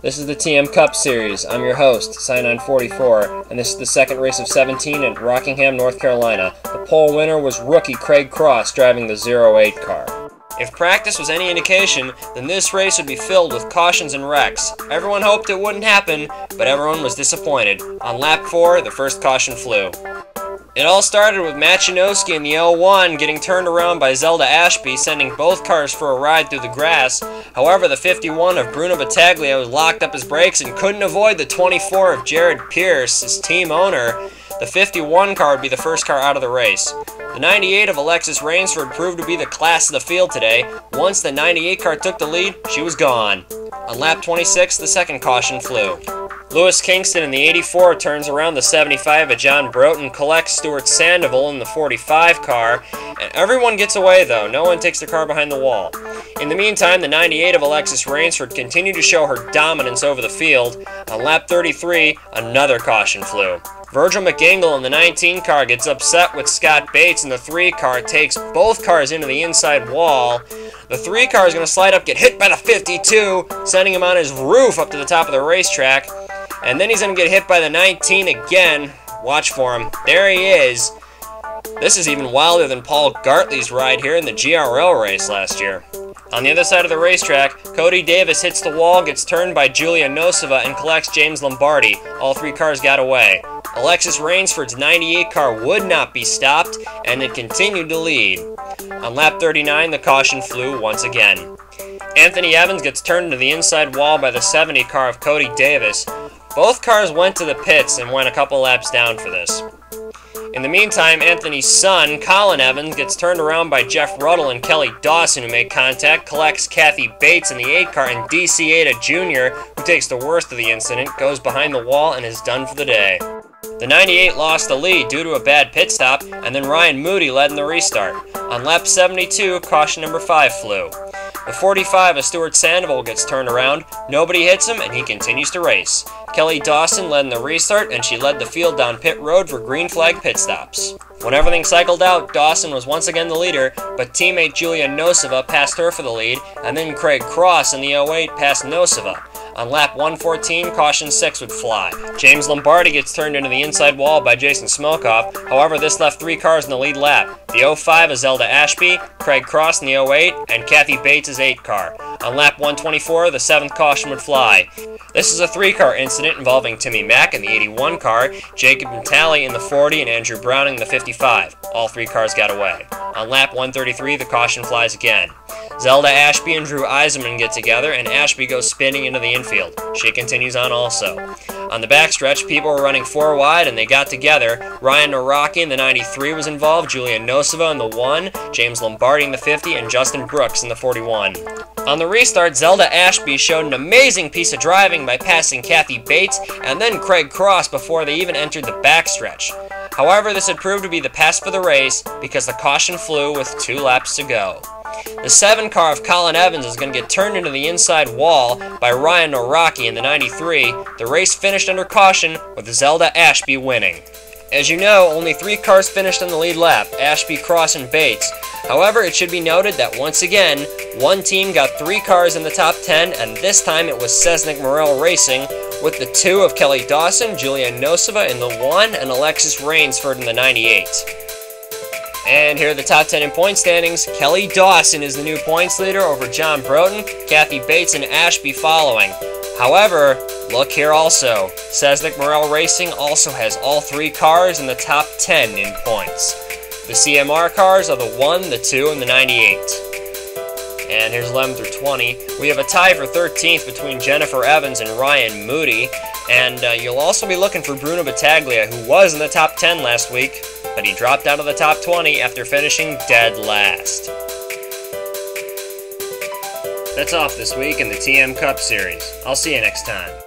This is the TM Cup Series. I'm your host, Cynon 44, and this is the second race of 17 at Rockingham, North Carolina. The pole winner was rookie Craig Cross driving the 08 car. If practice was any indication, then this race would be filled with cautions and wrecks. Everyone hoped it wouldn't happen, but everyone was disappointed. On lap 4, the first caution flew. It all started with Matt Janowski in the 01 getting turned around by Zelda Ashby, sending both cars for a ride through the grass. However, the 51 of Bruno Battaglia was locked up his brakes and couldn't avoid the 24 of Jared Pierce, his team owner. The 51 car would be the first car out of the race. The 98 of Alexis Rainsford proved to be the class of the field today. Once the 98 car took the lead, she was gone. On lap 26, the second caution flew. Lewis Kingston in the 84 turns around the 75 of John Broughton, collects Stuart Sandoval in the 45 car, and everyone gets away though. No one takes their car behind the wall. In the meantime, the 98 of Alexis Rainsford continued to show her dominance over the field. On lap 33, another caution flew. Virgil McGingle in the 19 car gets upset with Scott Bates in the 3 car, takes both cars into the inside wall. The 3 car is going to slide up, get hit by the 52, sending him on his roof up to the top of the racetrack. And then he's going to get hit by the 19 again. Watch for him. There he is. This is even wilder than Paul Gartley's ride here in the GRL race last year. On the other side of the racetrack, Cody Davis hits the wall, gets turned by Julia Nosova, and collects James Lombardi. All 3 cars got away. Alexis Rainsford's 98 car would not be stopped, and it continued to lead. On lap 39, the caution flew once again. Anthony Evans gets turned to the inside wall by the 70 car of Cody Davis. Both cars went to the pits and went a couple laps down for this. In the meantime, Anthony's son, Colin Evans, gets turned around by Jeff Ruddle and Kelly Dawson, who make contact, collects Kathy Bates in the 8 car, and DC Ada Jr., who takes the worst of the incident, goes behind the wall and is done for the day. The 98 lost the lead due to a bad pit stop, and then Ryan Moody led in the restart. On lap 72, caution number 5 flew. The 45 of Stuart Sandoval gets turned around, nobody hits him, and he continues to race. Kelly Dawson led in the restart, and she led the field down pit road for green flag pit stops. When everything cycled out, Dawson was once again the leader, but teammate Julia Nosova passed her for the lead, and then Craig Cross in the 08 passed Nosova. On lap 114, caution 6 would fly. James Lombardi gets turned into the inside wall by Jason Smokoff. However, this left 3 cars in the lead lap. The 05 is Zelda Ashby, Craig Cross in the 08, and Kathy Bates' 8 car. On lap 124, the 7th caution would fly. This is a 3-car incident involving Timmy Mack in the 81 car, Jacob Natali in the 40, and Andrew Browning in the 55. All 3 cars got away. On lap 133, the caution flies again. Zelda Ashby and Drew Eisenman get together, and Ashby goes spinning into the infield. She continues on also. On the backstretch, people were running 4 wide, and they got together. Ryan Naraki in the 93 was involved, Julia Nosova in the 1, James Lombardi in the 50, and Justin Brooks in the 41. On the restart, Zelda Ashby showed an amazing piece of driving by passing Kathy Bates and then Craig Cross before they even entered the backstretch. However, this had proved to be the pass for the race because the caution flew with 2 laps to go. The 7 car of Colin Evans is going to get turned into the inside wall by Ryan Noraki in the 93. The race finished under caution with Zelda Ashby winning. As you know, only 3 cars finished on the lead lap, Ashby, Cross, and Bates. However, it should be noted that once again, one team got 3 cars in the top 10, and this time it was Cessnick Morel Racing, with the 2 of Kelly Dawson, Julia Nosova in the 1, and Alexis Rainsford in the 98. And here are the top 10 in point standings. Kelly Dawson is the new points leader over John Broughton, Kathy Bates, and Ashby following. However, look here also. Cessnick Morel Racing also has all 3 cars in the top 10 in points. The CMR cars are the 1, the 2, and the 98. And here's 11 through 20. We have a tie for 13th between Jennifer Evans and Ryan Moody. And you'll also be looking for Bruno Battaglia, who was in the top 10 last week, but he dropped out of the top 20 after finishing dead last. That's off this week in the TM Cup Series. I'll see you next time.